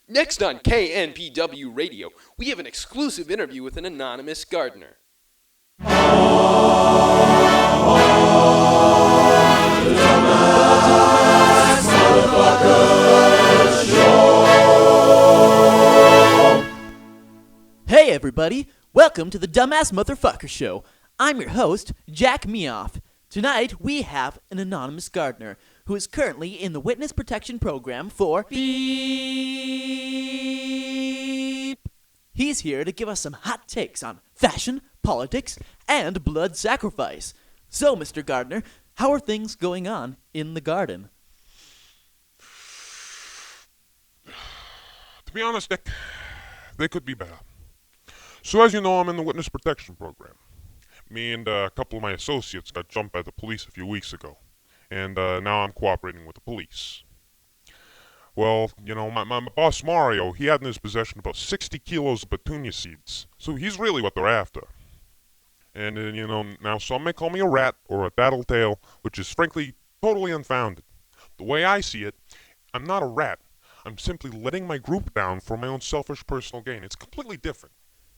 Next on KNPW Radio, we have an exclusive interview with an anonymous gardener. Hey everybody, welcome to the Dumbass Motherfucker Show. I'm your host, Jack Meoff. Tonight we have an anonymous gardener who is currently in the Witness Protection Program for Bleep. He's here to give us some hot takes on fashion, politics, and blood sacrifice. So, Mr. Gardener, how are things going on in the garden? To be honest, Dick, they could be better. So as you know, I'm in the Witness Protection Program. Me and a couple of my associates got jumped by the police a few weeks ago. And now I'm cooperating with the police. Well, you know, my boss Mario, he had in his possession about 60 kilos of Petunia Seeds. So he's really what they're after. And, you know, now some may call me a rat or a tattletale, which is frankly totally unfounded. The way I see it, I'm not a rat. I'm simply letting my group down for my own selfish personal gain. It's completely different.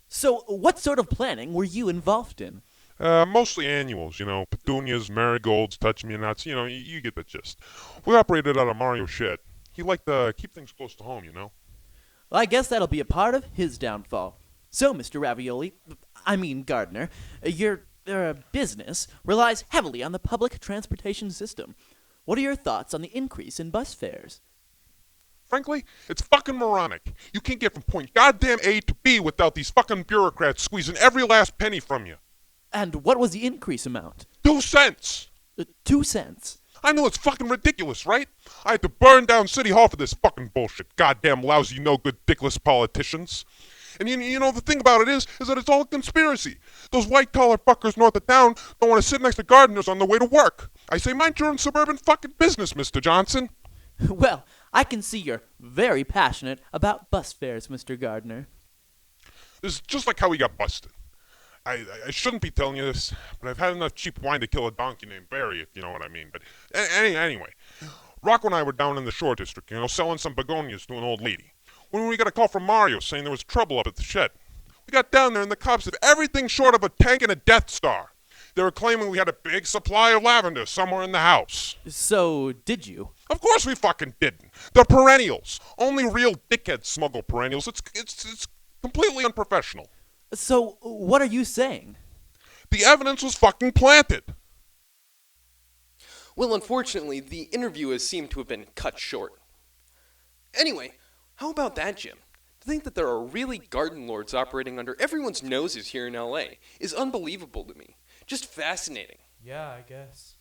So, what sort of planning were you involved in? Mostly annuals, you know, petunias, marigolds, touch-me-nots, you know, you get the gist. We operated out of Mario's shed. He liked to keep things close to home, you know. Well, I guess that'll be a part of his downfall. So, Mr. Gardner, your business relies heavily on the public transportation system. What are your thoughts on the increase in bus fares? Frankly, it's fucking moronic. You can't get from point goddamn A to B without these fucking bureaucrats squeezing every last penny from you. And what was the increase amount? 2 cents! 2 cents. I know it's fucking ridiculous, right? I had to burn down City Hall for this fucking bullshit. Goddamn lousy, no-good, dickless politicians. And you know, the thing about it is that it's all a conspiracy. Those white-collar fuckers north of town don't want to sit next to gardeners on their way to work. I say mind your own suburban fucking business, Mr. Johnson. Well, I can see you're very passionate about bus fares, Mr. Gardner. This is just like how we got busted. I shouldn't be telling you this, but I've had enough cheap wine to kill a donkey named Barry, if you know what I mean. But anyway, Rocco and I were down in the Shore District, you know, selling some begonias to an old lady, when we got a call from Mario saying there was trouble up at the shed. We got down there and the cops had everything short of a tank and a Death Star. They were claiming we had a big supply of lavender somewhere in the house. So, did you? Of course we fucking didn't. They're perennials. Only real dickheads smuggle perennials. It's completely unprofessional. So, what are you saying? The evidence was fucking planted. Well, unfortunately, the interview has seemed to have been cut short. Anyway, how about that, Jim? To think that there are really garden lords operating under everyone's noses here in LA is unbelievable to me. Just fascinating. Yeah, I guess.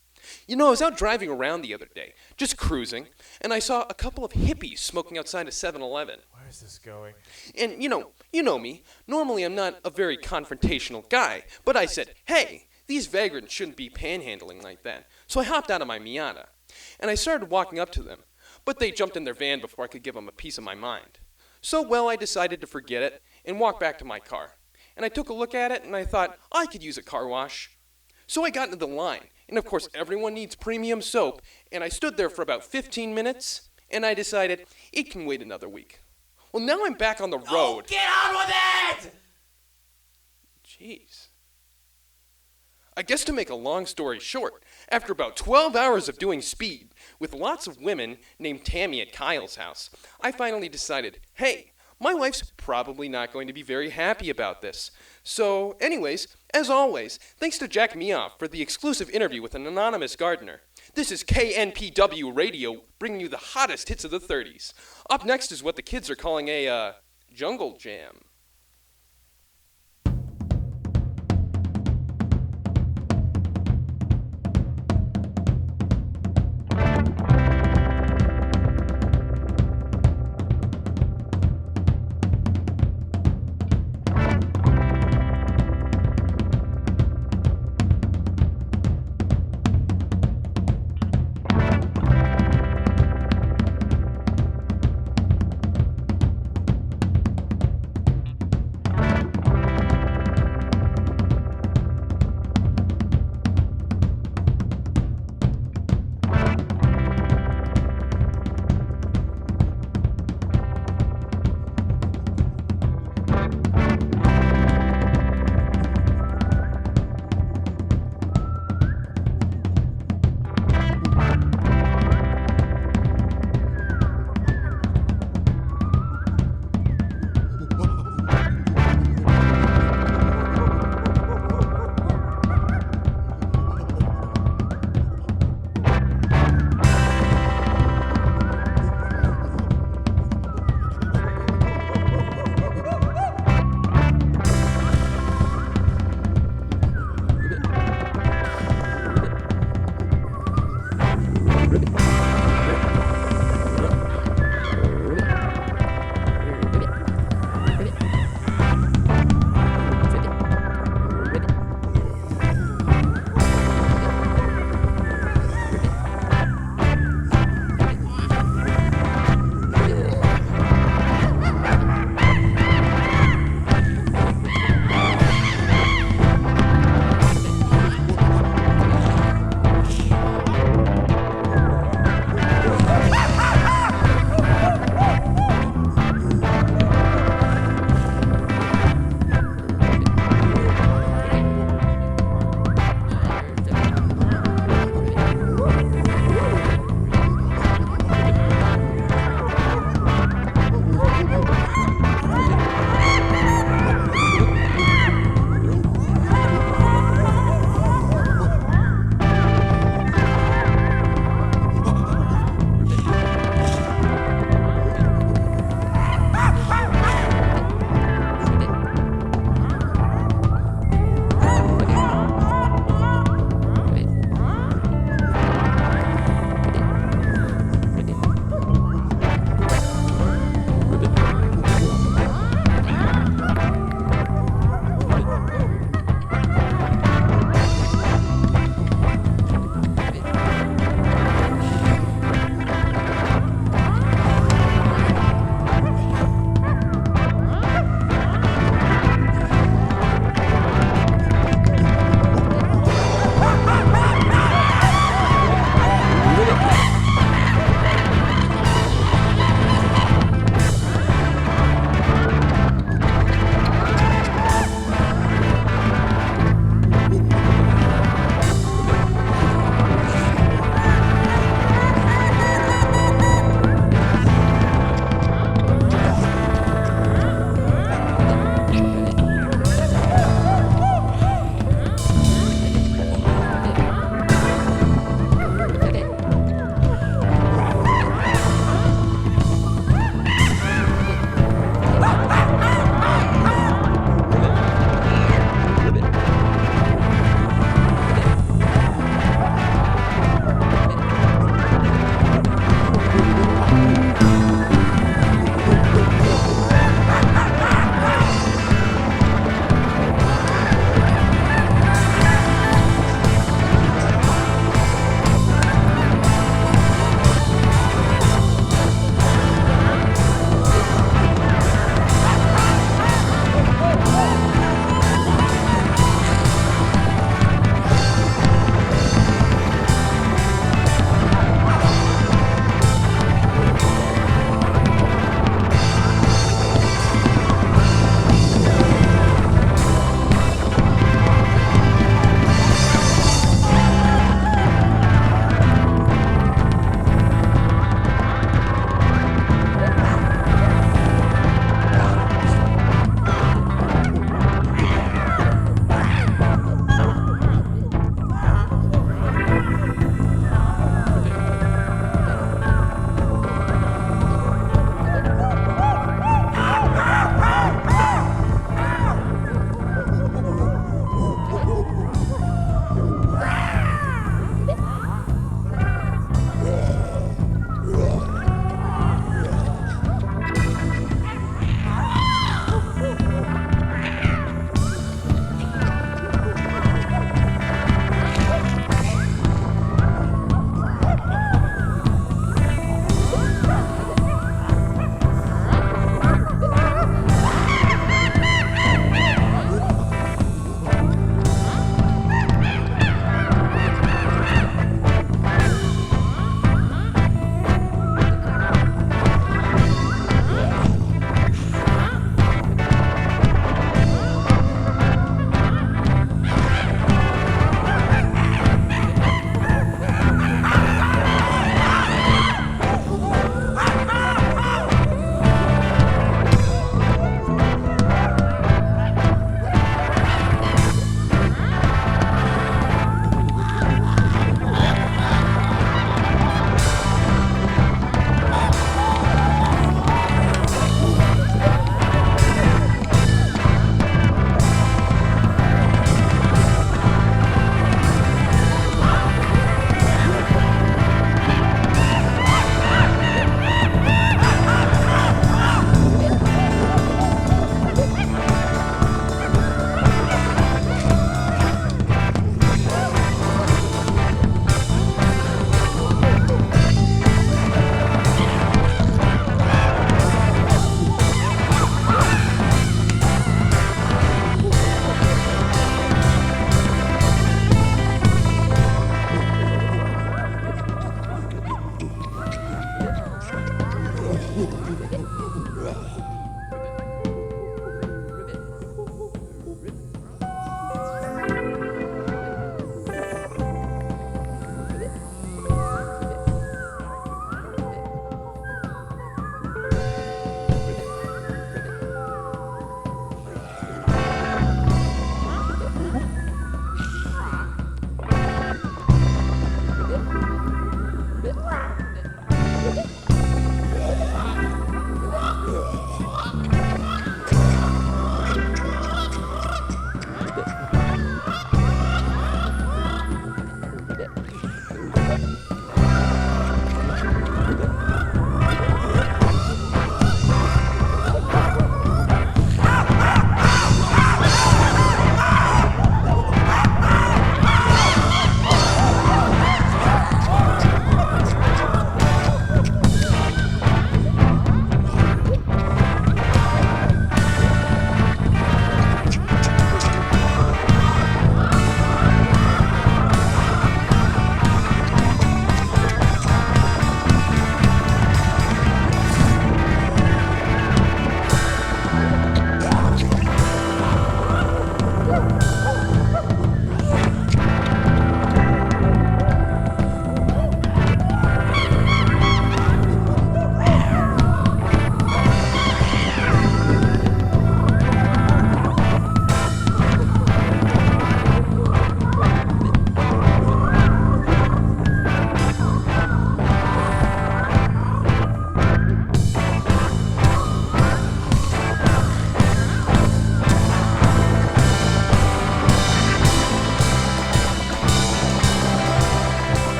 You know, I was out driving around the other day, just cruising, and I saw a couple of hippies smoking outside a 7-Eleven. Where is this going? And, you know me, normally I'm not a very confrontational guy, but I said, hey, these vagrants shouldn't be panhandling like that. So I hopped out of my Miata, and I started walking up to them, but they jumped in their van before I could give them a piece of my mind. So, well, I decided to forget it and walk back to my car. And I took a look at it, and I thought, I could use a car wash. So I got into the line, and of course everyone needs premium soap, and I stood there for about 15 minutes, and I decided it can wait another week. Well, now I'm back on the road. Oh, get on with it! Jeez. I guess to make a long story short, after about 12 hours of doing speed, with lots of women named Tammy at Kyle's house, I finally decided, hey, my wife's probably not going to be very happy about this. So, anyways, as always, thanks to Jack Meoff for the exclusive interview with an anonymous gardener. This is KNPW Radio, bringing you the hottest hits of the 30s. Up next is what the kids are calling a, jungle jam.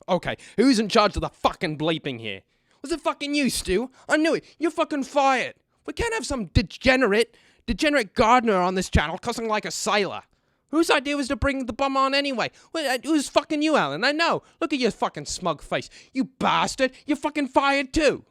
Okay, who's in charge of the fucking bleeping here? Was it fucking you, Stu? I knew it. You're fucking fired. We can't have some degenerate gardener on this channel cussing like a sailor. Whose idea was to bring the bum on anyway? Well, it was fucking you, Alan. I know. Look at your fucking smug face. You bastard. You're fucking fired too.